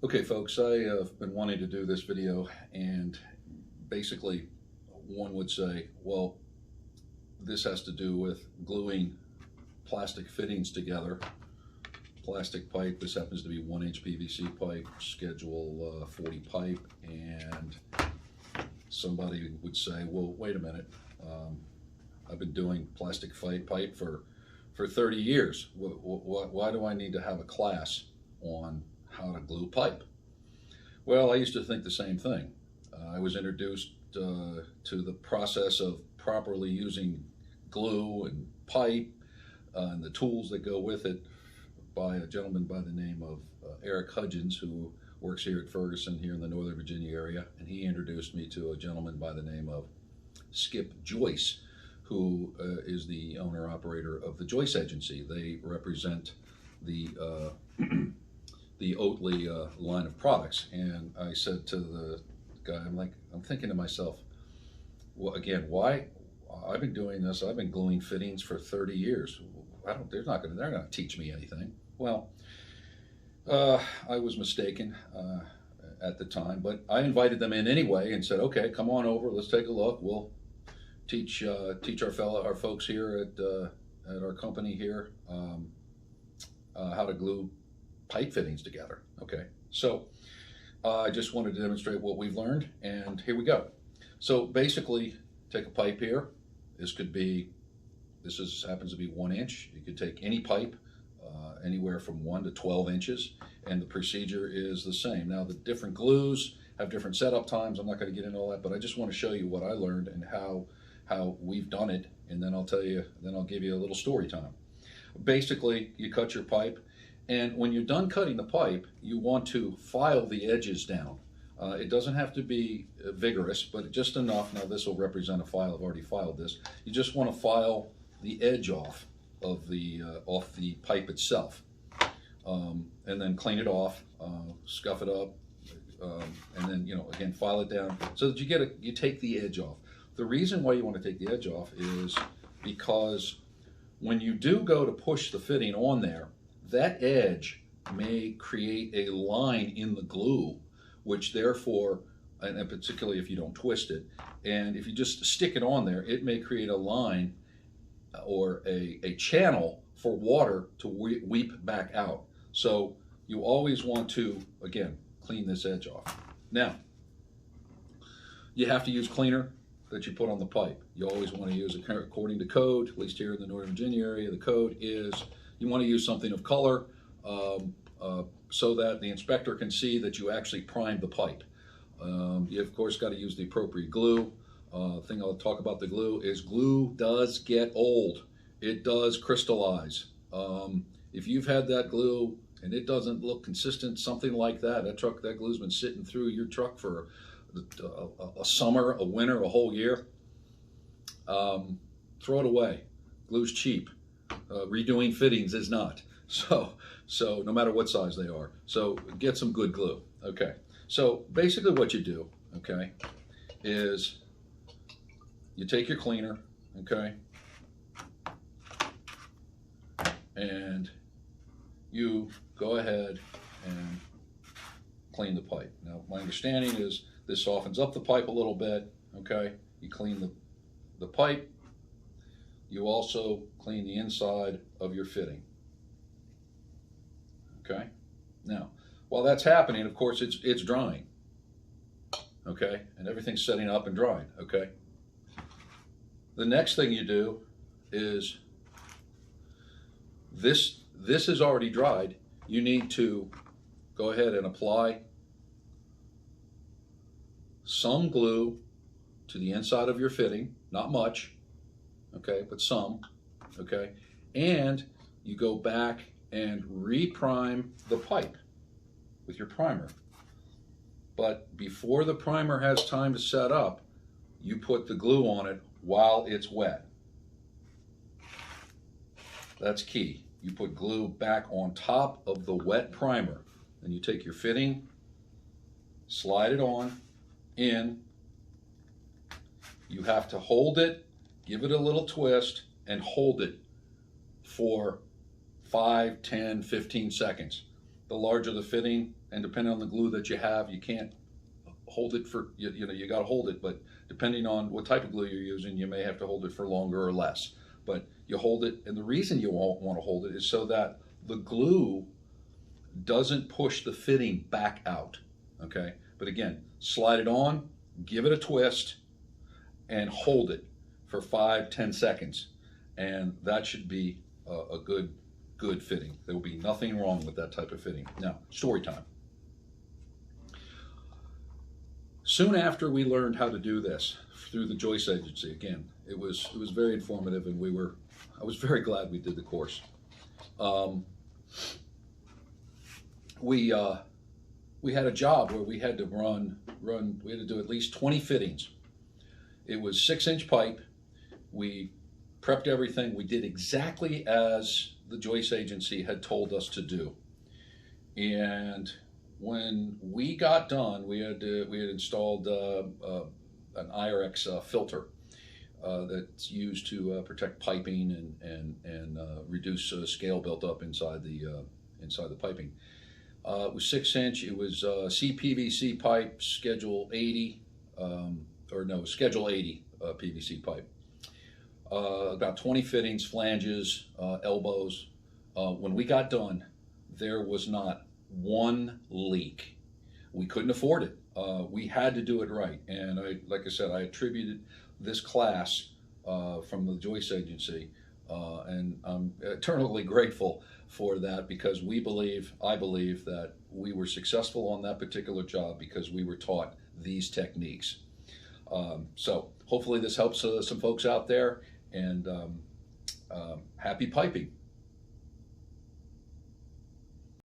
Okay, folks, I have been wanting to do this video, and basically, one would say, well, this has to do with gluing plastic fittings together. Plastic pipe, this happens to be 1-inch PVC pipe, schedule 40 pipe, and somebody would say, well, wait a minute, I've been doing plastic pipe for 30 years. Why do I need to have a class on how to glue pipe? Well, I used to think the same thing. I was introduced to the process of properly using glue and pipe and the tools that go with it by a gentleman by the name of Eric Hudgens, who works here at Ferguson here in the Northern Virginia area, and he introduced me to a gentleman by the name of Skip Joyce, who is the owner-operator of the Joyce Agency. They represent the the Oatly line of products. And I said to the guy, I'm thinking to myself, well, again, why? I've been doing this, I've been gluing fittings for 30 years. They're not gonna teach me anything. Well, I was mistaken at the time, but I invited them in anyway and said, okay, come on over, let's take a look. We'll teach our folks here at our company here how to glue pipe fittings together. Okay, so I just wanted to demonstrate what we've learned, and here we go. So basically, take a pipe here. This happens to be 1 inch. You could take any pipe, anywhere from 1 to 12 inches, and the procedure is the same. Now, the different glues have different setup times. I'm not going to get into all that, but I just want to show you what I learned and how we've done it, and then I'll give you a little story time. Basically, you cut your pipe, and when you're done cutting the pipe, you want to file the edges down. It doesn't have to be vigorous, but just enough. Now this will represent a file. I've already filed this. You just want to file the edge off of the pipe itself, and then clean it off, scuff it up, and then again file it down so that you take the edge off. The reason why you want to take the edge off is because when you do go to push the fitting on there, that edge may create a line in the glue, which therefore, and particularly if you don't twist it, and if you just stick it on there, it may create a line or a channel for water to weep back out. So you always want to, again, clean this edge off. Now, you have to use cleaner that you put on the pipe. You always want to use it according to code, at least here in the Northern Virginia area. The code is you want to use something of color so that the inspector can see that you actually primed the pipe. You of course got to use the appropriate glue. Thing I'll talk about the glue is glue does get old. It does crystallize. If you've had that glue and it doesn't look consistent, something like that, that glue's been sitting through your truck for a summer, a winter, a whole year, throw it away. Glue's cheap. Redoing fittings is not. So no matter what size they are. So get some good glue. Okay. So basically what you do, okay, is you take your cleaner, okay, and you go ahead and clean the pipe. Now, my understanding is this softens up the pipe a little bit, okay? You clean the pipe. You also clean the inside of your fitting, okay? Now, while that's happening, of course, it's drying, okay? And everything's setting up and drying, okay? The next thing you do is this is already dried. You need to go ahead and apply some glue to the inside of your fitting, not much, okay, but some, okay, and you go back and reprime the pipe with your primer. But before the primer has time to set up, you put the glue on it while it's wet. That's key. You put glue back on top of the wet primer. Then you take your fitting, slide it on in. You have to hold it, give it a little twist, and hold it for 5, 10, 15 seconds. The larger the fitting, and depending on the glue that you have, you can't hold it for, you got to hold it, but depending on what type of glue you're using, you may have to hold it for longer or less. But you hold it, and the reason you won't want to hold it is so that the glue doesn't push the fitting back out, okay? But again, slide it on, give it a twist, and hold it for 5-10 seconds, and that should be a good fitting. There will be nothing wrong with that type of fitting. Now, story time. Soon after we learned how to do this through the Joyce Agency, again, it was very informative, and I was very glad we did the course. We had a job where we had to we had to do at least 20 fittings. It was 6-inch pipe. We prepped everything. We did exactly as the Joyce Agency had told us to do. And when we got done, we had installed an IRX filter that's used to protect piping and reduce scale built up inside the piping. It was 6-inch. It was CPVC pipe, Schedule 80, Schedule 80 PVC pipe. About 20 fittings, flanges, elbows. When we got done, there was not one leak. We couldn't afford it. We had to do it right. And like I said, I attributed this class from the Joyce Agency, and I'm eternally grateful for that, because I believe that we were successful on that particular job because we were taught these techniques. So hopefully this helps some folks out there, and happy piping.